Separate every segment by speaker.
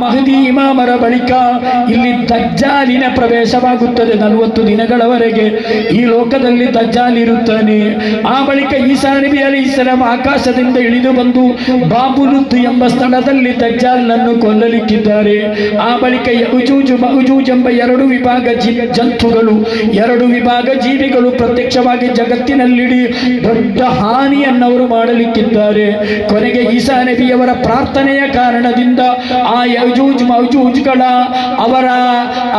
Speaker 1: ಮಹದಿ ಇಮಾಮರ ಬಳಿಕ ಇಲ್ಲಿ ದಜ್ಜಾಲಿನ ಪ್ರವೇಶವಾಗುತ್ತದೆ. 40 ದಿನಗಳವರೆಗೆ ಈ ಲೋಕದಲ್ಲಿ ದಜ್ಜಾಲ್ ಇರುತ್ತಾನೆ. ಆ ಬಳಿಕ ಈಸಾ ನಬಿ ಅಲೈಹಿಸ್ಸಲಾಂ ಆಕಾಶದಿಂದ ಇಳಿದು ಬಂದು ಬಾಬುಲುದ್ ಎಂಬ ಸ್ಥಳದಲ್ಲಿ ದಜ್ಜಾಲ್ನನ್ನು ಕೊಲ್ಲಲಿಕ್ಕಿದ್ದಾರೆ. ಆ ಬಳಿಕ ಯಜೂಜ್ ಮಜೂಜ್ ಎಂಬ 2 ವಿಭಾಗ ಜಂತುಗಳು, 2 ವಿಭಾಗ ಜೀವಿಗಳು ಪ್ರತ್ಯಕ್ಷವಾಗಿ ಜಗತ್ತಿನಲ್ಲಿಡಿ ದೊಡ್ಡ ಹಾನಿಯನ್ನವರು ಮಾಡಲಿಕ್ಕಿದ್ದಾರೆ. ಕೊನೆಗೆ ಈಸಾ ನಬಿಯವರ ಪ್ರಾರ್ಥನೆಯ ಕಾರಣದಿಂದ ಆ ಯಜೂಜ್ ಮಜೂಜ್ಗಳ ಅವರ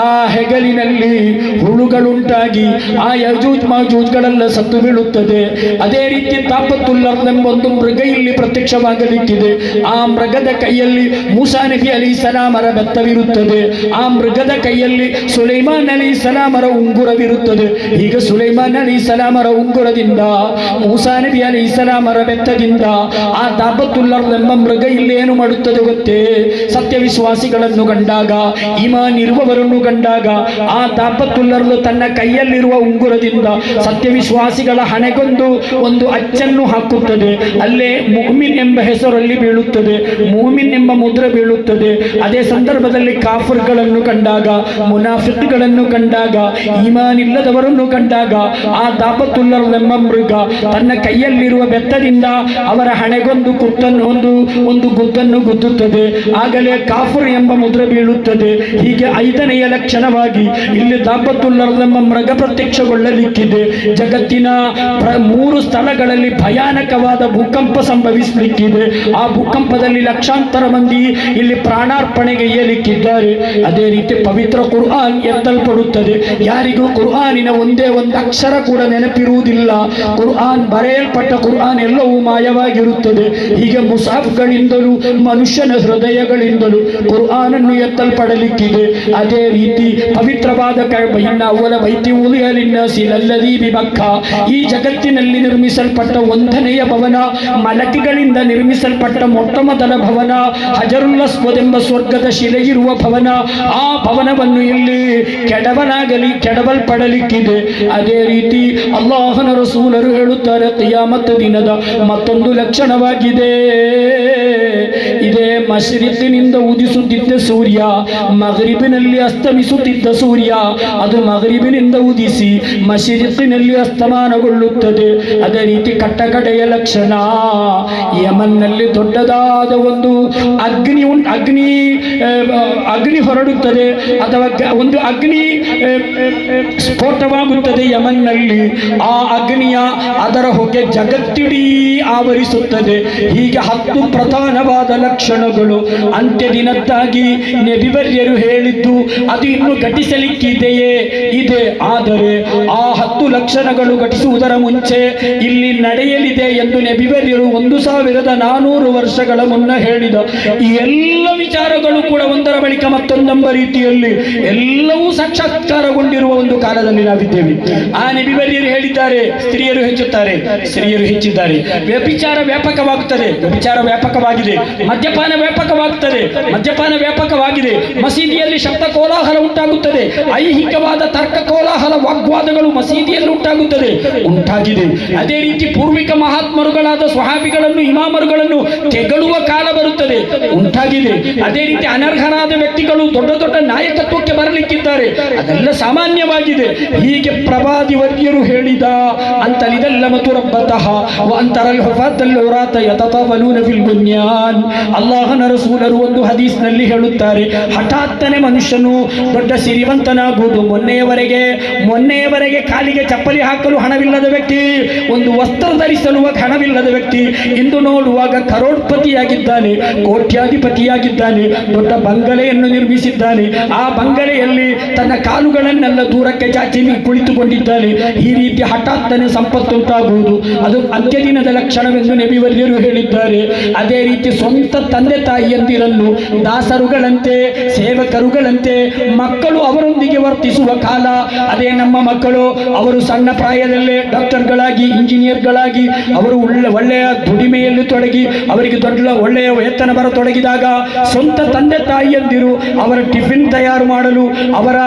Speaker 1: ಆ ಹೆಗಲಿನಲ್ಲಿ ಹುಳುಗಳುಂಟಾಗಿ ಆ ಯಜೂಜ್ ಮಜೂಜ್ಗಳೆಲ್ಲ ಸತ್ತು ಬೀಳುತ್ತದೆ. ಅದೇ ರೀತಿ ತಾಪತುಲ್ ಅರ್ದ್ ಎಂಬ ಒಂದು ಮೃಗ ಇಲ್ಲಿ ಪ್ರತ್ಯಕ್ಷವಾಗಲಿಕ್ಕಿದೆ. ಆ ಮೃಗದ ಕೈಯಲ್ಲಿ ಮೂಸಾ ನಬಿ ಅಲೈಹಿಸ್ಸಲಾಮರ ಬೆತ್ತವಿರುತ್ತದೆ. ಆ ಮೃಗದ ಕೈಯಲ್ಲಿ ಸುಲೈಮಾನ್ ಅಲೈಹಿಸ್ಸಲಾಮರ ಉಂಗುರವಿರುತ್ತದೆ. ಈಗ ಸುಲೈಮಾನ್ ಅಲೈಹಿಸ್ಸಲಾಮರ ಉಂಗುರದಿಂದ, ಮೂಸಾ ನಬಿ ಅಲೈಹಿಸ್ಸಲಾಮರ ಬೆತ್ತದಿಂದ ಆ ತಾಪತುಲ್ ಅರ್ದ್ ಎಂಬ ಮೃಗ ಇಲ್ಲೇನು ಮಾಡುತ್ತದೆ ಗೊತ್ತೇ? ಸತ್ಯವಿಶ್ವಾಸಿಗಳನ್ನು ಕಂಡಾಗ, ಈಮಾನ್ ಇರುವವರನ್ನು ಕಂಡಾಗ ಆ ತಾಪತುಲ್ ಅರ್ದ್ ತನ್ನ ಕೈಯಲ್ಲಿರುವ ಉಂಗುರದಿಂದ ಸತ್ಯವಿಶ್ವಾಸಿಗಳ ಹಣೆಗೊಂದು ಒಂದು ಅಚ್ಚನ್ನು ಹಾಕುತ್ತದೆ. ಅಲ್ಲೇ ಮುಅ್ಮಿನ್ ಎಂಬ ಹೆಸರಲ್ಲಿ ಬೀಳುತ್ತದೆ, ಮುಅ್ಮಿನ್ ಎಂಬ ಮುದ್ರೆ ಬೀಳುತ್ತದೆ. ಅದೇ ಸಂದರ್ಭದಲ್ಲಿ ಕಾಫರ್ಗಳನ್ನು ಕಂಡಾಗ, ಮುನಾಫಿಕ್ಗಳನ್ನು ಕಂಡಾಗ, ಈಮಾನ್ ಇಲ್ಲದವರನ್ನು ಕಂಡಾಗ ಆ ತಾಪತುಲ್ ಅರ್ದ್ ಎಂಬ ಮೃಗ ತನ್ನ ಕೈಯಲ್ಲಿರುವ ಬೆತ್ತದಿಂದ ಅವರ ಹಣೆಗೊಂದು ಒಂದು ಗುದ್ದನ್ನು ಗುದ್ದುತ್ತದೆ. ಆಗಲೇ ಕಾಫರ್ ಎಂಬ ಮುದ್ರೆ ಬೀಳುತ್ತದೆ. ಹೀಗೆ 5ನೆಯ ಲಕ್ಷಣವಾಗಿ ಇಲ್ಲಿ ತಾಪತುಲ್ ಅರ್ದ್ ಎಂಬ ಮೃಗ ಪ್ರತ್ಯಕ್ಷಗೊಳ್ಳಲಿಕ್ಕಿದೆ. ಜಗತ್ತಿನ 3 ಸ್ಥಳಗಳಲ್ಲಿ ಭಯಾನಕವಾದ ಭೂಕಂಪ ಸಂಭವಿಸಲಿಕ್ಕಿದೆ. ಆ ಭೂಕಂಪದಲ್ಲಿ ಲಕ್ಷಾಂತರ ಮಂದಿ ಇಲ್ಲಿ ಪ್ರಾಣಾರ್ಪಣೆಗೆ ಏಲಿಕ್ಕಿದ್ದಾರೆ. ಅದೇ ರೀತಿ ಪವಿತ್ರ ಕುರ್ಆನ್ ಎತ್ತಲ್ಪಡುತ್ತದೆ. ಯಾರಿಗೂ ಕುರ್ಆನಿನ ಒಂದೇ ಒಂದು ಅಕ್ಷರ ಕೂಡ ನೆನಪಿರುವುದಿಲ್ಲ. ಕುರ್ಆನ್ ಬರೆಯಲ್ಪಟ್ಟ ಕುರ್ಆನ್ ಎಲ್ಲವೂ ಮಾಯವಾಗಿರುತ್ತದೆ. ಹೀಗೆ ಮುಸಾಫ್ಗಳಿಂದಲೂ ಮನುಷ್ಯನ ಹೃದಯಗಳಿಂದಲೂ ಕುರ್ಆನನ್ನು ಎತ್ತಲ್ಪಡಲಿಕ್ಕಿದೆ. ಅದೇ ರೀತಿ ಪವಿತ್ರವಾದ ಈ ಜಗತ್ತಿನಲ್ಲಿ ನಿರ್ಮಿಸಲ್ಪಟ್ಟ 1ನೆಯ ಭವನ, ಮಲಕಿಗಳಿಂದ ನಿರ್ಮಿಸಲ್ಪಟ್ಟ ಮೊಟ್ಟ ಮೊದಲ ಭವನ, ಹಜರುಲ್ ಅಸ್ವದ್ ಎಂಬ ಸ್ವರ್ಗದ ಶಿಲೆಯಿರುವ ಭವನ. ಆ ಭವನವನ್ನು ಇಲ್ಲಿ ಕೆಡವಲ್ಪಡಲಿಕ್ಕಿದೆ. ಅದೇ ರೀತಿ ಅಲ್ಲಾಹನ ರಸೂಲರು ಹೇಳುತ್ತಾರೆ, ಕಿಯಾಮತ್ ದಿನದ ಮತ್ತೊಂದು ಲಕ್ಷಣವಾಗಿದೆ. ಇದೇ ಮಶ್ರಿಕ್ನಿಂದ ಉದಿಸುತ್ತಿದ್ದ ಸೂರ್ಯ, ಮಗ್ರಿಬಿನಲ್ಲಿ ಅಸ್ತಮಿಸುತ್ತಿದ್ದ ಸೂರ್ಯ, ಅದು ಮಗ್ರಿಬಿನಿಂದ ಉದಿಸಿ ಮಶ್ರಿಕ್ನಲ್ಲಿ ಅಸ್ತಮಾನಗೊಳ್ಳುತ್ತದೆ. ಅದೇ ರೀತಿ ಕಟ್ಟಕಡೆಯ ಲಕ್ಷಣ, ಯಮನ್ನಲ್ಲಿ ದೊಡ್ಡದಾದ ಒಂದು ಅಗ್ನಿ ಹೊರಡುತ್ತದೆ, ಅಥವಾ ಒಂದು ಅಗ್ನಿ ಸ್ಫೋಟವಾಗುತ್ತದೆ ಯಮನ್ನಲ್ಲಿ. ಆ ಅಗ್ನಿಯ ಅದರ ಹೊಗೆ ಜಗತ್ತಿಡೀ ಆವರಿಸುತ್ತದೆ. ಹೀಗೆ 10 ಪ್ರಧಾನವಾದ ಲಕ್ಷಣಗಳು ಅಂತ್ಯ ದಿನದ್ದಾಗಿ ನಬಿವರ್ಯರು ಹೇಳಿದ್ದು ಅದು ಇನ್ನು ಘಟಿಸಲಿಕ್ಕಿದೆಯೇ? ಇದೆ. ಆದರೆ ಆ 10 ಲಕ್ಷಣಗಳು ಘಟಿಸುವುದರ ಮುಂಚೆ ಇಲ್ಲಿ ನಡೆಯಲಿದೆ ಎಂದು ನಬಿವರ್ಯರು 1400 ವರ್ಷಗಳ ಮುನ್ನ ಹೇಳಿದ ಈ ಎಲ್ಲ ವಿಚಾರಗಳು ಕೂಡ ಒಂದರ ಬಳಿಕ ಮತ್ತೊಂದೆಂಬ ರೀತಿಯಲ್ಲಿ ಎಲ್ಲವೂ ಸಾಕ್ಷಾತ್ಕಾರಗೊಂಡಿರುವ ಒಂದು ಕಾಲದಲ್ಲಿ ನಾವಿದ್ದೇವೆ. ಆ ನಬಿವರ್ಯರು ಹೇಳಿದ್ದಾರೆ, ಸ್ತ್ರೀಯರು ಹೆಚ್ಚುತ್ತಾರೆ, ಸ್ತ್ರೀಯರು ಹೆಚ್ಚಿದ್ದಾರೆ. ವ್ಯಭಿಚಾರ ವ್ಯಾಪಕವಾಗುತ್ತದೆ, ವ್ಯಭಿಚಾರ ವ್ಯಾಪಕವಾಗಿದೆ. ಮದ್ಯಪಾನ ವ್ಯಾಪಕವಾಗುತ್ತದೆ, ಮದ್ಯಪಾನ ವ್ಯಾಪಕವಾಗಿದೆ. ಮಸೀದಿಯಲ್ಲಿ ಶಬ್ದ ಕೋಲಾಹಲ ಉಂಟಾಗುತ್ತದೆ. ಐಹಿಕವಾದ ತರ್ಕ ಕೋಲಾಹಲ ವಾಗ್ವಾದಗಳು ಮಸೀದಿಯಲ್ಲಿ ಉಂಟಾಗಿದೆ. ಅದೇ ರೀತಿ ಪೂರ್ವಿಕ ಮಹಾತ್ಮರುಗಳಾದ ಸ್ವಹಾಬಿಗಳನ್ನು, ಇಮಾಮರುಗಳನ್ನು ತೆಗಳುವ ಕಾಲ ಬರುತ್ತದೆ, ಉಂಟಾಗಿದೆ. ಅದೇ ರೀತಿ ಅನರ್ಹರಾದ ವ್ಯಕ್ತಿಗಳು ದೊಡ್ಡ ದೊಡ್ಡ ನಾಯಕತ್ವಕ್ಕೆ ಬರಲಿಕ್ಕಿದ್ದಾರೆ, ಅದೆಲ್ಲ ಸಾಮಾನ್ಯವಾಗಿದೆ. ಹೀಗೆ ಪ್ರವಾದಿ ವರ್ಯರು ಹೇಳಿದ ಅಂತಲಿದೆಲ್ಲ ಮತ್ತು ರಬ್ಬತಃ ಅಂತರಲ್ ಹುಫಾತಲ್ ಉರಾತ ಯತತಾವಲೂನ ಫಿಲ್ ಬುನ್ಯಾನ್. ಅಲ್ಲಾಹನ ರಸೂಲರು ಒಂದು ಹದೀಸ್ನಲ್ಲಿ ಹೇಳುತ್ತಾರೆ, ಹಠಾತ್ತನೆ ಮನುಷ್ಯನು ದೊಡ್ಡ ಸಿರಿವಂತನಾಗುವುದು. ಮೊನ್ನೆಯವರೆಗೆ ಕಾಲಿಗೆ ಚಪ್ಪಲಿ ಹಾಕಲು ಹಣವಿಲ್ಲದ ವ್ಯಕ್ತಿ, ಒಂದು ವಸ್ತ್ರ ಧರಿಸಲು ಹಣವಿಲ್ಲದ ವ್ಯಕ್ತಿ, ಇಂದು ನೋಡುವಾಗ ಕರೋಡ್ಪತಿಯಾಗಿದ್ದಾನೆ, ಕೋಟ್ಯಾಧಿಪತಿಯಾಗಿದ್ದಾನೆ, ದೊಡ್ಡ ಬಂಗಲೆಯನ್ನು ನಿರ್ಮಿಸಿದ್ದಾನೆ. ಆ ಬಂಗಲೆಯಲ್ಲಿ ತನ್ನ ಕಾಲುಗಳನ್ನೆಲ್ಲ ದೂರಕ್ಕೆ ಚಾಚಿ ಕುಳಿತುಕೊಂಡಿದ್ದಾನೆ. ಈ ರೀತಿ ಹಠಾತ್ತನೆ ಸಂಪತ್ತುಂಟಾಗುವುದು ಅದು ಅಂತ್ಯದಿನದ ಲಕ್ಷಣವೆಂದು ನಬಿವರ್ಯರು ಹೇಳಿದ್ದಾರೆ. ಅದೇ ರೀತಿ ಸ್ವಂತ ತಂದೆ ತಾಯಿಯಂದಿರನ್ನು ದಾಸರುಗಳಂತೆ, ಸೇವಕರುಗಳಂತೆ ಮಕ್ಕಳು ಅವರೊಂದಿಗೆ ವರ್ತಿಸುವ ಕಾಲ. ಅದೇ ನಮ್ಮ ಮಕ್ಕಳು, ಅವರು ಸಣ್ಣ ಪ್ರಾಯದಲ್ಲೇ ಡಾಕ್ಟರ್ಗಳಾಗಿ, ಇಂಜಿನಿಯರ್ಗಳಾಗಿ ಅವರು ಒಳ್ಳೆಯ ದುಡಿಮೆಯಲ್ಲಿ ತೊಡಗಿ ಅವರಿಗೆ ಒಳ್ಳೆಯ ವೇತನ ಬರತೊಡಗಿದಾಗ ಸ್ವಂತ ತಂದೆ ತಂದೆ ತಾಯಿಯಂದಿರು ಅವರ ಟಿಫಿನ್ ತಯಾರು ಮಾಡಲು, ಅವರ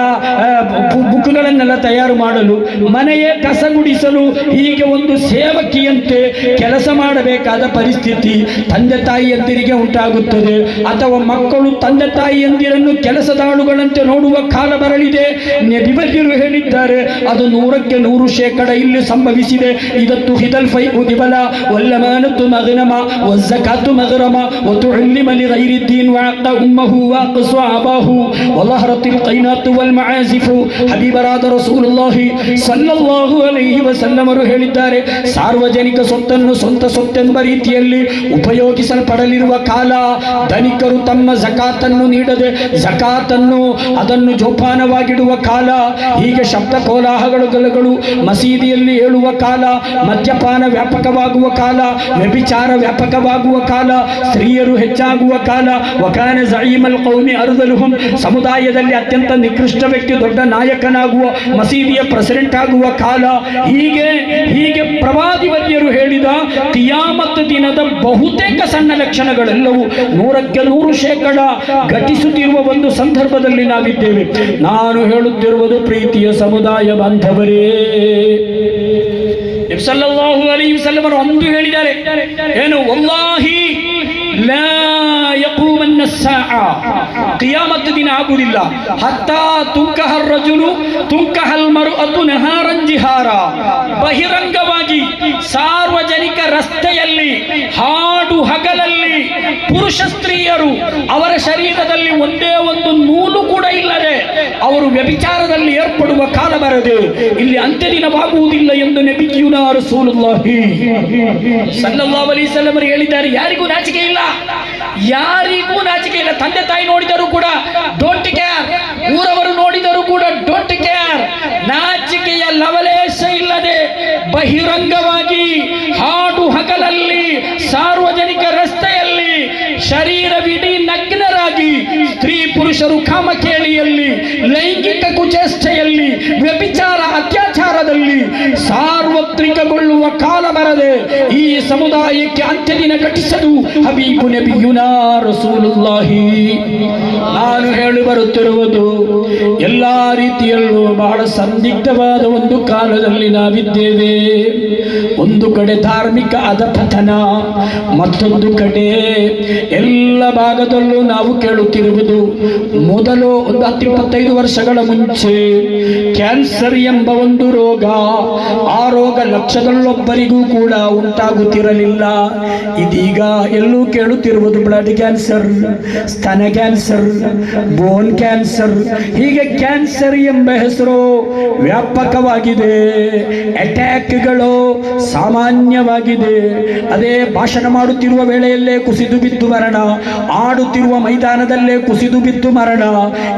Speaker 1: ಬುಕ್ಗಳನ್ನೆಲ್ಲ ತಯಾರು ಮಾಡಲು, ಮನೆಯೇ ಕಸಗುಡಿಸಲು, ಹೀಗೆ ಒಂದು ಸೇವಕಿಯಂತೆ ಕೆಲಸ ಮಾಡಬೇಕಾದ ಪರಿಸ್ಥಿತಿ ತಂದೆ ತಾಯಿಯಂದಿರಿಗೆ ಉಂಟಾಗುತ್ತದೆ. ಅಥವಾ ಮಕ್ಕಳು ತಂದೆ ತಾಯಿಯಂದಿರನ್ನು ಕೆಲಸದಾಳುಗಳಂತೆ ನೋಡುವ ಕಾಲ ಬರಲಿದೆ. ನಬಿಗಳು ಹೇಳಿದ್ದಾರೆ, ಅದು 100% ಇಲ್ಲಿ ಸಂಭವಿಸಿದೆ. ಇದತ್ತು ಹಿದಲ್ ಫೈ ಉದಿಬಲ ವಲ್ಲಮಾನತ್ತು ಮಗನಮ ವಜ್ಜಕಾತು ಮಗರಮ وتعلم لغير الدين وعق أمه واقص أباه وظهرت القينات والمعازف ಹಬೀಬರಾದ ರಸೂಲುಲ್ಲಾಹಿ ಸಲ್ಲಲ್ಲಾಹು ಅಲೈಹಿ ವಸಲ್ಲಂ ಅವರು ಹೇಳಿದ್ದಾರೆ, ಸಾರ್ವಜನಿಕ ಸೊತ್ತನ್ನು ಸ್ವಂತ ಸೊತ್ತೆಂಬ ರೀತಿಯಲ್ಲಿ ಉಪಯೋಗಿಸಲ್ಪಡಲಿರುವ ಕಾಲ. ಧನಿಕರು ತಮ್ಮ ಜಕಾತನ್ನು ನೀಡದೆ ಜಕಾತನ್ನು ಅದನ್ನು ಜೋಪಾನವಾಗಿಡುವ ಕಾಲ. ಹೀಗೆ ಶಬ್ದ ಕೋಲಾಹಲಗಳು ಮಸೀದಿಯಲ್ಲಿ ಹೇಳುವ ಕಾಲ, ಮದ್ಯಪಾನ ವ್ಯಾಪಕವಾಗುವ ಕಾಲ, ವ್ಯಭಿಚಾರ ವ್ಯಾಪಕವಾಗುವ ಕಾಲ, ಸ್ತ್ರೀಯರು ಹೆಚ್ಚಾಗುವ ಕಾಲ. ವಕಾನ ಝഈಮಲ್ ಕೌಮಿ ಅರ್ದಲುಹುಂ, ಸಮುದಾಯದಲ್ಲಿ ಅತ್ಯಂತ ನಿಕೃಷ್ಟ ವ್ಯಕ್ತಿ ದೊಡ್ಡ ನಾಯಕನಾಗುವ, ಮಸೀದಿಯ ಪ್ರೆಸಿಡೆಂಟ್ ಆಗುವ ಕಾಲ. ಹೀಗೆ ಪ್ರವಾದಿ ವರ್ಯರು ಹೇಳಿದ ಕಿಯಾಮತ್ ದಿನದ ಬಹುತೇಕ ಸಣ್ಣ ಲಕ್ಷಣಗಳೆಲ್ಲವೂ 100% ಘಟಿಸುತ್ತಿರುವ ಒಂದು ಸಂದರ್ಭದಲ್ಲಿ ನಾವಿದ್ದೇವೆ. ನಾನು ಹೇಳುತ್ತಿರುವುದು ಪ್ರೀತಿಯ ಸಮುದಾಯ ಬಾಂಧವರೇ, ನಬಿ ಸಲ್ಲಲ್ಲಾಹು ಅಲೈಹಿ ವಸಲ್ಲಂ ಅವರು ಒಂದು ಹೇಳಿದ್ದಾರೆ, ಏನು? ವಲ್ಲಾಹಿ ಲಾ ಯಕೂಮನ್ನ ಸ್ಸಾಅ, ಕಿಯಾಮತ್ ದಿನ ಆಗುವುದಿಲ್ಲ. ಹತ್ತಾ ತುಂಕಹರ್ ರಜುಲು ತುಂಕಹಲ್ ಮರ್ಅತು ನಹಾರನ್ ಜಿಹಾರ, ಬಹಿರಂಗವಾಗಿ ಸಾರ್ವಜನಿಕ ರಸ್ತೆಯಲ್ಲಿ ಹಾಡು ಹಗಲಲ್ಲಿ ಪುರುಷ ಸ್ತ್ರೀಯರು ಅವರ ಶರೀರದಲ್ಲಿ ಒಂದೇ ಒಂದು ನೂಲು ಕೂಡ ಇಲ್ಲದೆ ಅವರು ವ್ಯಭಿಚಾರದಲ್ಲಿ ಏರ್ಪಡುವ ಕಾಲ ಬರದೆ ಇಲ್ಲಿ ಅಂತ್ಯ ದಿನವಾಗುವುದಿಲ್ಲ ಎಂದು ನಬಿಯುನಾ ರಸೂಲುಲ್ಲಾಹಿ ಸಲ್ಲಲ್ಲಾಹು ಅಲೈಹಿ ವಸಲ್ಲಂ ಅವರು ಹೇಳಿದ್ದಾರೆ. ಯಾರಿಗೂ ನಾಚಿಕೆ ಇಲ್ಲ, ಯಾರಿಗೂ ನಾಚಿಕೆ ಇಲ್ಲ. ತಂದೆ ತಾಯಿ ನೋಡಿದರೂ ಕೂಡ ಡೋಂಟ್ ಕೇರ್, ಊರವರು ನೋಡಿದರೂ ಕೂಡ ಡೋಂಟ್ ಕೇರ್. ನಾಚಿಕೆಯ ಲವಲೇಶ ಇಲ್ಲದೆ ಬಹಿರಂಗವಾಗಿ ಹಾಡು ಹಗಲಲ್ಲಿ ಸಾರ್ವಜನಿಕ ರಸ್ತೆಯಲ್ಲಿ ಶರೀರವಿಡೀ ನಗ್ನರಾಗಿ ಸ್ತ್ರೀ ಪುರುಷರು ಕಾಮಕೇಳಿಯಲ್ಲಿ, ಲೈಂಗಿಕ ಕುಚೇಷ್ಟೆಯಲ್ಲಿ, ವ್ಯಭಿಚಾರ ಅತ್ಯಾಚಾರದಲ್ಲಿ ಸಾರ್ವತ್ರಿಕಗೊಳ್ಳುವ ಕಾಲ ಬರದೆ ಈ ಸಮುದಾಯಕ್ಕೆ ಅಂತ್ಯ ದಿನ ಘಟಿಸಲು ಹಬೀಬು ನಬಿಯುನಾ ರಸೂಲುಲ್ಲಾಹಿ. ನಾನು ಹೇಳಿ ಬರುತ್ತಿರುವುದು ಎಲ್ಲಾ ರೀತಿಯಲ್ಲೂ ಬಹಳ ಸಂದಿಗ್ಧವಾದ ಒಂದು ಕಾಲದಲ್ಲಿ ನಾವಿದ್ದೇವೆ. ಒಂದು ಕಡೆ ಧಾರ್ಮಿಕ ಅಧಪತನ, ಮತ್ತೊಂದು ಕಡೆ ಎಲ್ಲ ಭಾಗದಲ್ಲೂ ನಾವು ಕೇಳುತ್ತಿರುವುದು. ಮೊದಲು ಒಂದು 10-25 ವರ್ಷಗಳ ಮುಂಚೆ ಕ್ಯಾನ್ಸರ್ ಎಂಬ ಒಂದು ರೋಗ, ಆ ರೋಗ ಲಕ್ಷದಲ್ಲೊಬ್ಬರಿಗೂ ಕೂಡ ಉಂಟಾಗುತ್ತಿರಲಿಲ್ಲ. ಇದೀಗ ಎಲ್ಲೂ ಕೇಳುತ್ತಿರುವುದು ಬ್ಲಡ್ ಕ್ಯಾನ್ಸರ್, ಸ್ತನ ಕ್ಯಾನ್ಸರ್, ಬೋನ್ ಕ್ಯಾನ್ಸರ್. ಹೀಗೆ ಕ್ಯಾನ್ಸರ್ ಎಂಬ ಹೆಸರು ವ್ಯಾಪಕವಾಗಿದೆ. ಅಟ್ಯಾಕ್ಗಳು ಸಾಮಾನ್ಯವಾಗಿದೆ. ಅದೇ ಭಾಷಣ ಮಾಡುತ್ತಿರುವ ವೇಳೆಯಲ್ಲೇ ಕುಸಿದು ಬಿದ್ದು ಮರಣ, ಆಡುತ್ತಿರುವ ಮೈದಾನದಲ್ಲೇ ಕುಸಿದು ಬಿದ್ದು ಮರಣ,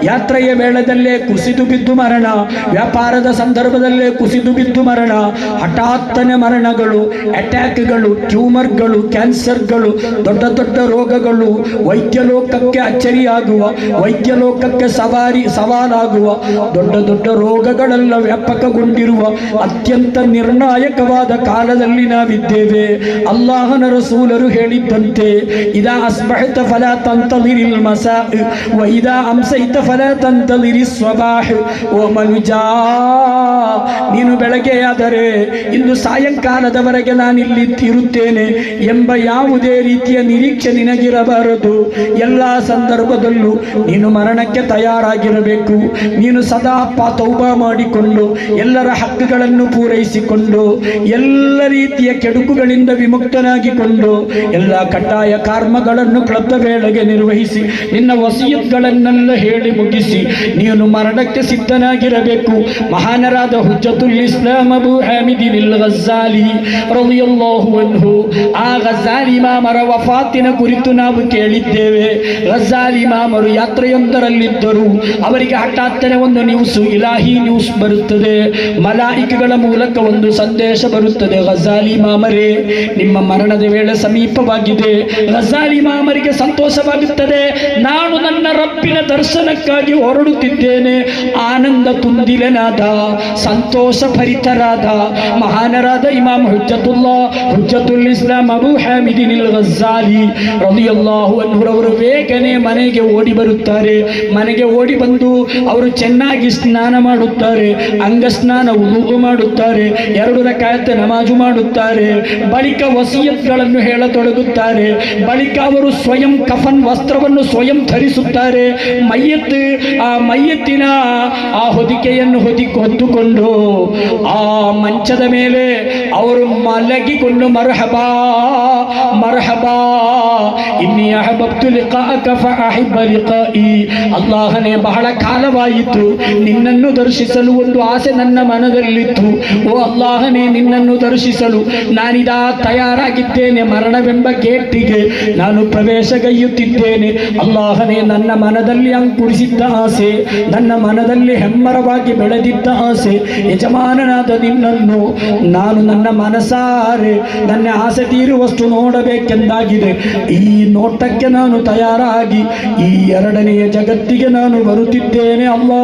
Speaker 1: ಯಾತ್ರೆಯ ವೇಳೆಯಲ್ಲೇ ಕುಸಿದು ಬಿದ್ದು ಮರಣ, ವ್ಯಾಪಾರದ ಸಂದರ್ಭದಲ್ಲೇ ಕುಸಿದು ಬಿದ್ದು ಮರಣ, ಹಠಾತ್ತನೆ ಮರಣಗಳು, ಅಟ್ಯಾಕ್ಗಳು, ಟ್ಯೂಮರ್ಗಳು, ಕ್ಯಾನ್ಸರ್ಗಳು, ದೊಡ್ಡ ದೊಡ್ಡ ರೋಗಗಳು, ವೈದ್ಯ ಲೋಕಕ್ಕೆ ಅಚ್ಚರಿಯಾಗುವ, ವೈದ್ಯ ಲೋಕಕ್ಕೆ ಸವಾಲಾಗುವ ದೊಡ್ಡ ದೊಡ್ಡ ರೋಗಗಳೆಲ್ಲ ವ್ಯಾಪಕಗೊಂಡಿರುವ ಅತ್ಯಂತ ನಿರ್ಣಾಯಕವಾದ ಕಾಲದಲ್ಲಿ ನಾವಿದ್ದೇವೆ. ಅಲ್ಲಾಹನ ರಸೂಲರು ಹೇಳಿದ್ದಂತೆ, ಇದಾ ಅಸ್ಬಹತ ಫಲಾ ತಂತದಿರಿಲ್ ಮಸಾ ವ ಇದಾ ಅಮ್ಸೈತ ಫಲಾ ತಂತದಿರಿ ಸ್ವಬಾಹ್. ಓ ಮನುಜ, ನೀನು ಬೆಳಗ್ಗೆ ಆದರೆ ಇಂದು ಸಾಯಂಕಾಲದವರೆಗೆ ನಾನಿಲ್ಲಿ ಇರುತ್ತೇನೆ ಎಂಬ ಯಾವುದೇ ರೀತಿಯ ನಿರೀಕ್ಷೆ ನಿನಗಿರಬಾರದು. ಎಲ್ಲ ಸಂದರ್ಭದಲ್ಲೂ ನೀನು ಮರಣಕ್ಕೆ ತಯಾರಾಗಿರಬೇಕು. ನೀನು ಸದಾ ತೌಬಾ ಮಾಡಿಕೊಂಡು ಎಲ್ಲರ ಹಕ್ಕುಗಳನ್ನು ಪೂರೈಸಿಕೊಂಡು ಎಲ್ಲ ರೀತಿಯ ಕೆಡುಕುಗಳಿಂದ ವಿಮುಕ್ತನಾಗಿಕೊಂಡು ಎಲ್ಲ ಕಡ್ಡಾಯ ಕರ್ಮಗಳನ್ನು ಕ್ಲಬ್ದ ವೇಳೆಗೆ ನಿರ್ವಹಿಸಿ ನಿನ್ನ ವಸಿಯತ್ಗಳನ್ನೆಲ್ಲ ಹೇಳಿ ಮುಗಿಸಿ ನೀನು ಮರಣಕ್ಕೆ ಸಿದ್ಧನಾಗಿರಬೇಕು. ಮಹಾನರಾದ ಹುಜ್ಜತುಲ್ ಇಸ್ಲಾಮ್ ಅಬೂ ಹಾಮಿದಿನ್ ಅಲ್ ಗಜ್ಜಾಲಿ ರಲಿಯಲ್ಲಾಹು ಅನ್ಹು, ಆ ಗಜ್ಜಾಲಿ ಇಮಾಮರ ವಫಾತಿನ ಕುರಿತು ನಾವು ಕೇಳಿದ್ದೇವೆ. ಗಜ್ಜಾಲಿ ಇಮಾಮರು ಯಾತ್ರೆಯೊಂದರಲ್ಲಿದ್ದರು. ಅವರಿಗೆ ಹಠಾತ್ತನೆ ಒಂದು ನ್ಯೂಸು, ಇಲಾಹಿ ಇಲಾಹಿ ನ್ಯೂಸ್ ಬರುತ್ತದೆ, ಮಲಾಯಿಕಗಳ ಮೂಲಕ ಒಂದು ಸಂದೇಶ ಬರುತ್ತದೆ, ಗಜಾಲಿ ಮಾಮರೇ ನಿಮ್ಮ ಮರಣದ ವೇಳೆ ಸಮೀಪವಾಗಿದೆ. ಗಜಾಲಿ ಮಾಮರಿಗೆ ಸಂತೋಷವಾಗುತ್ತದೆ, ನಾನು ನನ್ನ ರಬ್ಬಿನ ದರ್ಶನಕ್ಕಾಗಿ ಹೊರಡುತ್ತಿದ್ದೇನೆ. ಆನಂದ ತುಂದಿಲನಾದ, ಸಂತೋಷ ಭರಿತರಾದ ಮಹಾನರಾದ ಇಮಾಮ್ ಹುಜ್ಜತುಲ್ ಇಸ್ಲಾಂ ಅಬೂ ಹಾಮಿದಿನ್ ಅಲ್ ಗಜಾಲಿ ರದಿಯಲ್ಲಾಹು ಅನ್ಹು ಅವರು ಬೇಗನೆ ಮನೆಗೆ ಓಡಿ ಬರುತ್ತಾರೆ. ಮನೆಗೆ ಓಡಿ ಬಂದು ಅವರು ಚೆನ್ನಾಗಿ ಸ್ನಾನ ಮಾಡುತ್ತಾರೆ, ಅಂಗ ಸ್ನಾನ ಉದುಗು ಮಾಡುತ್ತಾರೆ, 2 ರಕಾಯತ್ ನಮಾಜು ಮಾಡುತ್ತಾರೆ. ಬಳಿಕ ವಸಿಯತ್ಗಳನ್ನು ಹೇಳತೊಡಗುತ್ತಾರೆ. ಬಳಿಕ ಅವರು ಸ್ವಯಂ ಕಫನ್ ವಸ್ತ್ರವನ್ನು ಸ್ವಯಂ ಧರಿಸುತ್ತಾರೆ. ಆ ಮಯ್ಯತ್ತಿನ ಆ ಹೊದಿಕೆಯನ್ನು ಹೊದ್ದುಕೊಂಡು ಆ ಮಂಚದ ಮೇಲೆ ಅವರು ಮಲಗಿಕೊಂಡು ಮರ್ಹಬಾ ಮರ್ಹಬಾ ಇನ್ನಿ ಅಹಬಬ್ತು ಲಿಕಾಅಕ ಫಅಹಿಬ್ಬ ಲಿಕಾಯಿ, ಅಲ್ಲಾಹನೇ ಬಹಳ ಕಾಲವಾಯಿತು ನಿನ್ನನ್ನು ದರ್ಶಿಸಲು ಒಂದು ಆಸೆ ನನ್ನ ಮನದಲ್ಲಿತ್ತು. ಓ ಅಲ್ಲಾಹನೇ ನಿನ್ನನ್ನು ದರ್ಶಿಸಲು ನಾನಿದಾ ತಯಾರಾಗಿದ್ದೇನೆ, ಮರಣವೆಂಬ ಗೇಟಿಗೆ ನಾನು ಪ್ರವೇಶಗೈಯುತ್ತಿದ್ದೇನೆ. ಅಲ್ಲಾಹನೇ ನನ್ನ ಮನದಲ್ಲಿ ಅಂಕುರಿಸಿದ್ದ ಆಸೆ, ನನ್ನ ಮನದಲ್ಲಿ ಹೆಮ್ಮರವಾಗಿ ಬೆಳೆದಿದ್ದ ಆಸೆ, ಯಜಮಾನನಾದ ನಿನ್ನನ್ನು ನಾನು ನನ್ನ ಮನಸಾರೆ ನನ್ನ ಆಸೆ ತೀರುವಷ್ಟು ನೋಡಬೇಕೆಂದಾಗಿದೆ. ಈ ನೋಟಕ್ಕೆ ನಾನು ತಯಾರಾಗಿ ಈ 2ನೆಯ ಜಗತ್ತಿಗೆ ನಾನು ಬರುತ್ತಿದ್ದೇನೆ. ಅಲ್ಲಾ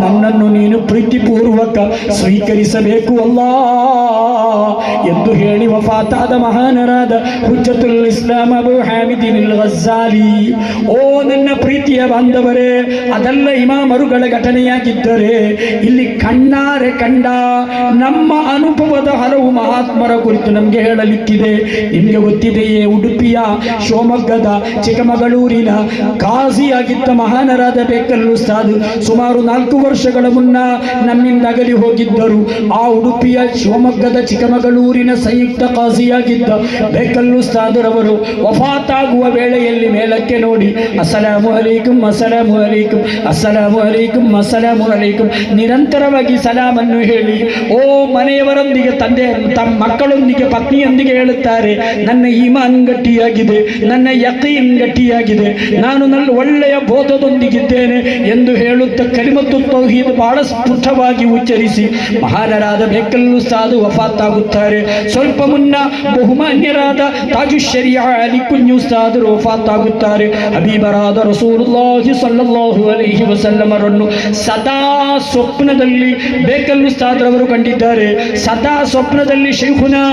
Speaker 1: ನನ್ನನ್ನು ನೀನು ಪ್ರೀತಿಪೂರ್ವಕ ಸ್ವೀಕರಿಸಬೇಕು ಅಲ್ಲಾ ಎಂದು ಹೇಳಿ ವಫಾತಾದ ಮಹಾನರಾದ ಹುಜ್ಜತುಲ್ ಇಸ್ಲಾಂ ಅಬೂ ಹಾಮಿದಿನ್ ಅಲ್ ಗಜಾಲಿ. ಓ ನನ್ನ ಪ್ರೀತಿಯ ಬಾಂಧವರೇ, ಅದೆಲ್ಲ ಇಮಾಮರುಗಳ ಘಟನೆಯಾಗಿದ್ದರೆ ಇಲ್ಲಿ ಕಣ್ಣಾರೆ ಕಂಡ ನಮ್ಮ ಅನುಭವದ ಹಲವು ಮಹಾತ್ಮರ ಕುರಿತು ನಮಗೆ ಹೇಳಲಿಕ್ಕಿದೆ. ನಿಮಗೆ ಗೊತ್ತಿದೆಯೇ, ಉಡುಪಿಯ, ಶಿವಮೊಗ್ಗದ, ಚಿಕ್ಕಮಗಳೂರಿನ ಕಾಜಿಯಾಗಿದ್ದ ಮಹಾನರಾದ ಬೇಕಲ್ ಉಸ್ತಾದ್ ಸುಮಾರು 4 ವರ್ಷಗಳ ಮುನ್ನ ನಮ್ಮಿಂದ ಅಗಲಿ ಹೋಗಿದ್ದರು. ಆ ಉಡುಪಿಯ, ಶಿವಮೊಗ್ಗದ, ಚಿಕ್ಕಮಗಳೂರಿನ ಸಂಯುಕ್ತ ಕಾಜಿಯಾಗಿದ್ದ ಬೇಕಲ್ ಉಸ್ತಾದರವರು ವಫಾತಾಗುವ ವೇಳೆಯಲ್ಲಿ ಮೇಲಕ್ಕೆ ನೋಡಿ ಅಸ್ಸಲಾಮು ಅಲೈಕುಂ ಅಸ್ಸಲಾಮು ಅಲೈಕುಂ ಅಸ್ಸಲಾಮು ಅಲೈಕುಂ ಅಸ್ಸಲಾಮು ಅಲೈಕುಂ ನಿರಂತರವಾಗಿ ಸಲಾಮನ್ನು ಹೇಳಿ ಓ ಮನೆಯವರೊಂದಿಗೆ, ತಮ್ಮ ಮಕ್ಕಳೊಂದಿಗೆ, ಪತ್ನಿಯೊಂದಿಗೆ ಹೇಳುತ್ತಾರೆ, ನನ್ನ ಈಮಾನ್ ಗಟ್ಟಿಯಾಗಿದೆ, ನನ್ನ ಯಕೀನ್ ಗಟ್ಟಿಯಾಗಿದೆ, ನಾನು ನನ್ನ ಒಳ್ಳೆಯ ಬೋಧದೊಂದಿಗಿದ್ದೇನೆ ಎಂದು ಹೇಳುತ್ತಾ ಕಲಿಮತ್ತು ತೌಹೀದ್ ಬಹಳ ಸ್ಫುಟವಾಗಿ ಉಚ್ಚರಿಸಿ ಮಹಾನರಾದ ಬೇಕಲ್ ಉಸ್ತಾದ್ ವಫಾತಾಗುತ್ತಾರೆ. ಸ್ವಲ್ಪ ಮುನ್ನ ಬಹುಮಾನ್ಯರಾದ ತಾಜು ಶರಿಯಾ ಅಲಿ ಕುಂಜಿ ಉಸ್ತಾದರು ವಫಾತಾಗುತ್ತಾರೆ. ಹಬೀಬರಾದ ರಸೂಲುಲ್ಲಾಹಿ ಸಲ್ಲಲ್ಲಾಹು ಅಲೈಹಿ ವಸಲ್ಲಮರನ್ನು ಸದಾ ಸ್ವಪ್ನದಲ್ಲಿ ಬೇಕಲ್ ಉಸ್ತಾದ್ರವರು ಕಂಡಿದ್ದಾರೆ. ಸದಾ ಸ್ವಪ್ನದಲ್ಲಿ ಶೈಖುನಾ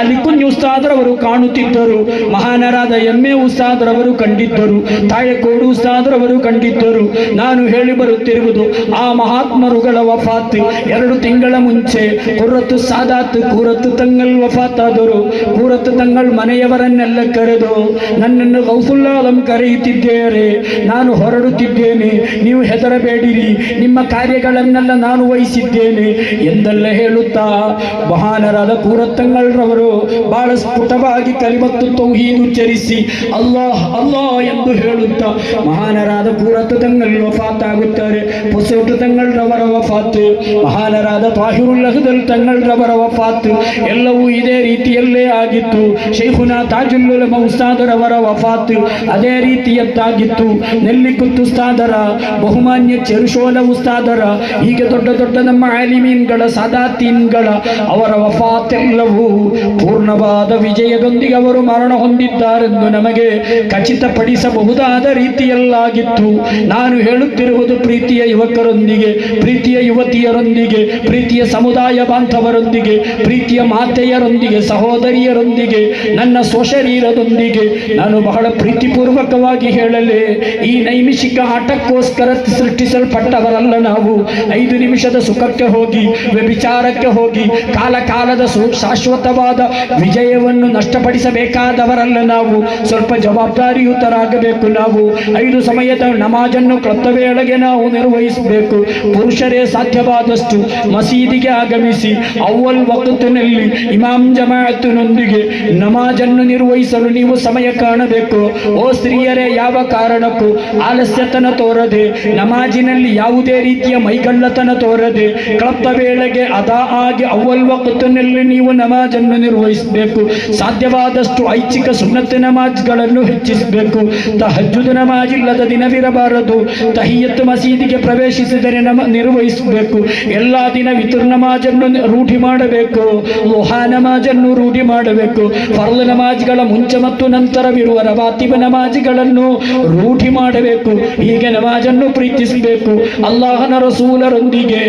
Speaker 1: ಅಲಿ ಕುಂಜಿ ಉಸ್ತಾದ್ರವರು ಕಾಣುತ್ತಿದ್ದರು. ಮಹಾನರಾದ ಎಮ್ಮೆ ಉಸ್ತಾದ್ರವರು ಕಂಡಿದ್ದರು. ತಾಳೆಕೋಡು ಉಸ್ತಾದ್ರವರು ಕಂಡಿದ್ದರು. ನಾನು ಹೇಳಿ ಬರುತ್ತಿರುವುದು ಆ ಮಹಾತ್ಮರುಗಳ ವಫಾತ್ 2 ತಿಂಗಳ ಮುಂಚೆ ಕುರ್ರತ್ತು ಸಾದಾತ್ ಕೂರತ್ತು ತಂಗಲ್ ವಫಾತಾದರು. ಕೂರತ್ತು ತಂಗಲ್ ಮನೆಯವರನ್ನೆಲ್ಲ ಕರೆದು ನನ್ನನ್ನು ಗೌಸುಲ್ ಆಲಂ ಕರೆಯುತ್ತಿದ್ದಾರೆ, ನಾನು ಹೊರಡುತ್ತಿದ್ದೇನೆ, ನೀವು ಹೆದರಬೇಡಿರಿ, ನಿಮ್ಮ ಕಾರ್ಯಗಳನ್ನೆಲ್ಲ ನಾನು ವಹಿಸಿದ್ದೇನೆ ಎಂದೆಲ್ಲ ಹೇಳುತ್ತಾ ಮಹಾನರಾದ ಕೂರತ್ತಂಗಲ್ರವರು ಬಹಳ ಸ್ಫುಟವಾಗಿ ಕಲಿಮತ್ತು ತೌಹೀದ್ ಉಚ್ಚರಿಸಿ ಅಲ್ಲಾಹ್ ಅಲ್ಲಾಹ್ ಎಂದು ಹೇಳುತ್ತಾ ಮಹಾನರಾದ ಕೂರತ್ತು ತಂಗಲ್ ವಫಾತ್ ಆಗುತ್ತಾರೆ. ಪುಸೋಟು ತಂಗಲ್ರವರ ವಫಾತ್, ಮಹಾನರಾದ ತಾಹಿರುಲ್ ಅಹ್ದಲ್ ತಂಗಲ್ರವರ ವಫಾತ್ ಎಲ್ಲವೂ ಇದೇ ರೀತಿಯಲ್ಲೇ ಆಗಿತ್ತು. ಶೈಖುನಾ ತಾಜುಲ್ ಉಲಮಾ ಉಸ್ತಾದರವರ ವಫಾತ್ ಅದೇ ರೀತಿಯದ್ದಾಗಿತ್ತು. ನೆಲ್ಲಿಕುತ್ತು ಉಸ್ತಾದರ, ಬಹುಮಾನ್ಯ ಚೆರುಶೋಲ ಉಸ್ತಾದರ, ಹೀಗೆ ದೊಡ್ಡ ದೊಡ್ಡ ನಮ್ಮ ಆಲಿಮೀನ್ಗಳ, ಸಾದಾತೀನ್ಗಳ ಅವರ ವಫಾತ್ ಎಲ್ಲವೂ ಪೂರ್ಣವಾದ ವಿಜಯದೊಂದಿಗೆ ಅವರು ಮರಣ ಹೊಂದಿದ್ದಾರೆಂದು ನಮಗೆ ಖಚಿತಪಡಿಸಬಹುದಾದ ರೀತಿಯಲ್ಲಾಗಿತ್ತು. ನಾನು ಹೇಳುತ್ತಿರುವುದು ಪ್ರೀತಿಯ ಯುವಕರೊಂದಿಗೆ, ಪ್ರೀತಿಯ ಯುವತಿಯರೊಂದಿಗೆ, ಪ್ರೀತಿಯ ಸಮುದಾಯ ಬಾಂಧವರೊಂದಿಗೆ, ಪ್ರೀತಿಯ ಮಾತೆಯರೊಂದಿಗೆ, ಸಹೋದರಿಯರೊಂದಿಗೆ, ನನ್ನ ಸ್ವಶರೀರದೊಂದಿಗೆ ನಾನು ಬಹಳ ಪ್ರೀತಿಪೂರ್ವಕವಾಗಿ ಹೇಳಲೆ, ಈ ನೈಮಿಷಿಕ ಆಟಕ್ಕೋಸ್ಕರ ಸೃಷ್ಟಿಸಲ್ಪಟ್ಟವರಲ್ಲ ನಾವು. 5 ನಿಮಿಷದ ಸುಖಕ್ಕೆ ಹೋಗಿ, ವ್ಯಭಿಚಾರಕ್ಕೆ ಹೋಗಿ, ಕಾಲದ ಶಾಶ್ವತವಾದ ವಿಜಯವನ್ನು ನಷ್ಟಪಡಿಸಬೇಕಾದವರಲ್ಲ ನಾವು. ಸ್ವಲ್ಪ ಜವಾಬ್ದಾರಿಯುತರಾಗಬೇಕು ನಾವು. 5 ಸಮಯದ ನಮಾಜನ್ನು ಕರ್ತವ್ಯಗಳಿಗೆ ನಾವು ನಿರ್ವಹಿಸಬೇಕು. ಪುರುಷರೇ ಸಾಧ್ಯವಾದಷ್ಟು ಮಸೀದಿಗೆ ಆಗಮಿಸಿ ಅವ್ವಲ್ ವಕ್ತಿನಲ್ಲಿ ಇಮಾಮ್ ಜಮಾಅತಿನೊಂದಿಗೆ ನಮಾಜನ್ನು ನಿರ್ವಹಿಸಲು ನೀವು ಸಮಯ ಕಾಣಬೇಕು. ಓ ಸ್ತ್ರೀಯರೇ, ಯಾವ ಕಾರಣಕ್ಕೂ ಆಲಸ್ಯತನ ತೋರದೆ, ನಮಾಜಿನಲ್ಲಿ ಯಾವುದೇ ರೀತಿಯ ಮೈಗಳ್ಳತನ ತೋರದೆ, ಕ್ಲಪ್ತ ವೇಳೆಗೆ ಅದಾ ಆಗಿ ಅವ್ವಲ್ ವಕ್ತಿನಲ್ಲಿ ನೀವು ನಮಾಜನ್ನು ನಿರ್ವಹಿಸಬೇಕು. ಸಾಧ್ಯವಾದಷ್ಟು ಐಚ್ಛಿಕ ಸುನ್ನತ್ ನಮಾಜ್ಗಳನ್ನು ಹೆಚ್ಚಿಸಬೇಕು. ತಹಜ್ಜುದ್ ನಮಾಜ್ ಇಲ್ಲದ ದಿನವಿರಬಾರದು. ತಹಿಯತ್ ಮಸೀದಿಗೆ ಪ್ರವೇಶಿಸಿ ಪ್ರವೇಶಿಸಿದರೆ ನಿರ್ವಹಿಸಬೇಕು. ಎಲ್ಲ ದಿನ ವಿತರ್ ನಮಾಜನ್ನು ರೂಢಿ ಮಾಡಬೇಕು, ಲುಹಾ ನಮಾಜನ್ನು ರೂಢಿ ಮಾಡಬೇಕು. ಫರ್ಲ್ ನಮಾಜ್ಗಳ ಮುಂಚೆ ಮತ್ತು ನಂತರವಿರುವ ರವಾತಿಬ ನಮಾಜ್ಗಳನ್ನು ರೂಢಿ ಮಾಡಬೇಕು. ಹೀಗೆ ನಮಾಜನ್ನು ಪ್ರೀತಿಸಬೇಕು. ಅಲ್ಲಾಹನ ರಸೂಲರೊಂದಿಗೆ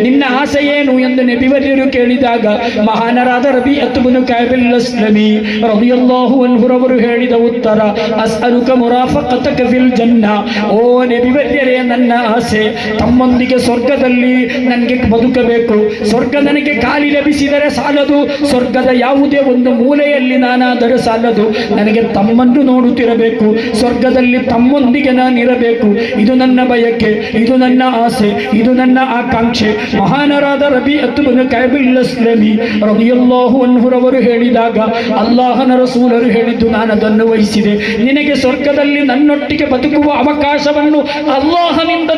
Speaker 1: ನಿನ್ನ ಆಸೆ ಏನು ಎಂದು ನಬಿವರ್ಯರು ಕೇಳಿದಾಗ ಮಹಾನರಾದ ರಬೀಅತ್ ಇಬ್ನ್ ಕಅಬ್ ಅಲ್-ಅಸ್ಲಮಿ ರದಿಯಲ್ಲಾಹು ಅನ್ಹು ರವರು ಹೇಳಿದ ಉತ್ತರ, ಅಸ್ಅಲುಕ ಮುರಾಫಕತಕ ಫಿಲ್ ಜನ್ನಾ. ಓ ನಬಿವರ್ಯರೇ, ನನ್ನ ಆಸೆ ತಮ್ಮೊಂದಿಗೆ ಸ್ವರ್ಗದಲ್ಲಿ ನನಗೆ ಬದುಕಬೇಕು. ಸ್ವರ್ಗ ನನಗೆ ಕಾಲಿ ಲಭಿಸಿದರೆ ಸಾಲದು, ಸ್ವರ್ಗದ ಯಾವುದೇ ಒಂದು ಮೂಲೆಯಲ್ಲಿ ನಾನಾದರೂ ಸಾಲದು, ನನಗೆ ತಮ್ಮನ್ನು ನೋಡುತ್ತಿರಬೇಕು, ಸ್ವರ್ಗದಲ್ಲಿ ತಮ್ಮೊಂದಿಗೆ ನಾನಿರಬೇಕು. ಇದು ನನ್ನ ಬಯಕೆ, ಇದು ನನ್ನ ಆಸೆ, ಇದು ನನ್ನ ಆಕಾಂಕ್ಷೆ. ಮಹಾನರಾದ ರಬೀಅತ್ ಇಬ್ನ್ ಕಅಬ್ ಅಲ್-ಅಸ್ಲಮಿ ರದಿಯಲ್ಲಾಹು ಅನ್ಹು ರವರು ಹೇಳಿದಾಗ ಅಲ್ಲಾಹನ ರಸೂಲರು ಹೇಳಿದ್ದು, ನಾನು ಅದನ್ನು ವಹಿಸಿದೆ. ನಿನಗೆ ಸ್ವರ್ಗದಲ್ಲಿ ನನ್ನೊಟ್ಟಿಗೆ ಬದುಕುವ ಅವಕಾಶವನ್ನು ಅಲ್ಲಾಹನಿಂದ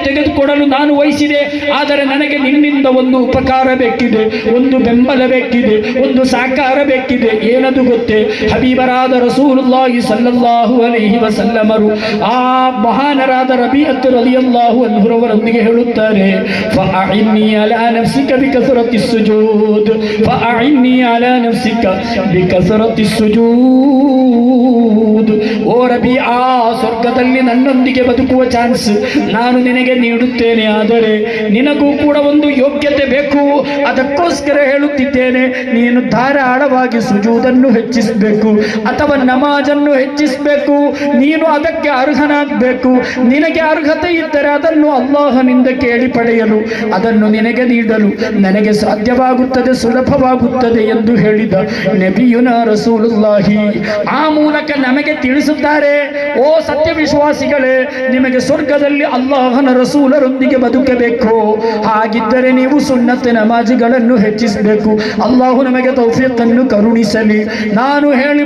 Speaker 1: ತೆಗೆದುಕೊಡಲು ನಾನು ವಹಿಸಿದೆ. ಆದರೆ ನನಗೆ ನಿನ್ನಿಂದ ಒಂದು ಉಪಕಾರ ಬೇಕಿದೆ, ಒಂದು ಬೆಂಬಲ ಬೇಕಿದೆ, ಒಂದು ಸಾಕಾರ ಬೇಕಿದೆ. ಏನದು ಗೊತ್ತೇ? ಹಬೀಬರಾದ ರಸೂಲುಲ್ಲಾಹಿ ಸಲ್ಲಲ್ಲಾಹು ಅಲೈಹಿ ವಸಲ್ಲಮರು ಆ ಮಹಾನರಾದ ರಬೀಅತ್ ರಲಿಯಲ್ಲಾಹು ಅನ್ಹು ರವರೊಂದಿಗೆ ಹೇಳುತ್ತಾರೆ, ಫಅಇನ್ನಿ ಅಲಾ ನಫ್ಸಿಕ ಬಿಕಸರತಿ ಸುಜೂದ್, ಫಅಇನ್ನಿ ಅಲಾ ನಫ್ಸಿಕ ಬಿಕಸರತಿ ಸುಜೂದ್. ಓ ರಬೀಆ, ಸ್ವರ್ಗದಲ್ಲಿ ನನ್ನೊಂದಿಗೆ ಬದುಕುವ ಚಾನ್ಸ್ ನಾನು ನಿನಗೆ ನೀಡುತ್ತೇನೆ. ಆದರೆ ನಿನಗೂ ಕೂಡ ಒಂದು ಯೋಗ್ಯತೆ ಬೇಕು. ಅದಕ್ಕೋಸ್ಕರ ಹೇಳುತ್ತಿದ್ದೇನೆ, ನೀನು ಧಾರಾಳವಾಗಿ ಸುಜೂದನ್ನು ಹೆಚ್ಚಿಸಬೇಕು ಅಥವಾ ನಮಾಜನ್ನು ಹೆಚ್ಚಿಸಬೇಕು. ನೀನು ಅದಕ್ಕೆ ಅರ್ಹನಾಗಬೇಕು. ನಿನಗೆ ಅರ್ಹತೆ ಇದ್ದರೆ ಅದನ್ನು ಅಲ್ಲಾಹನಿಂದ ಕೇಳಿ ಪಡೆಯಲು, ಅದನ್ನು ನಿನಗೆ ನೀಡಲು ನನಗೆ ಸಾಧ್ಯವಾಗುತ್ತದೆ, ಸುಲಭವಾಗುತ್ತದೆ ಎಂದು ಹೇಳಿದ ನಬಿಯುನಾ ರಸೂಲುಲ್ಲಾಹಿ ಆ ಮೂಲಕ ನಮಗೆ ತಿಳಿಸುತ್ತಾರೆ, ಓ ಸತ್ಯ ವಿಶ್ವಾಸಿಗಳೇ, ನಿಮಗೆ ಸ್ವರ್ಗದಲ್ಲಿ ಅಲ್ಲಾಹನ ರಸೂಲರೊಂದಿಗೆ ಬದುಕಬೇಕು. ಹಾಗಿದ್ದರೆ ನೀವು ಸುನ್ನತ್ ನಮಾಜ್ಗಳನ್ನು ಹೆಚ್ಚಿಸಬೇಕು. ಅಲ್ಲಾಹು ನಮಗೆ ತೌಫೀಕನ್ನು ಕರುಣಿಸಲಿ. ನಾನು ಹೇಳಿ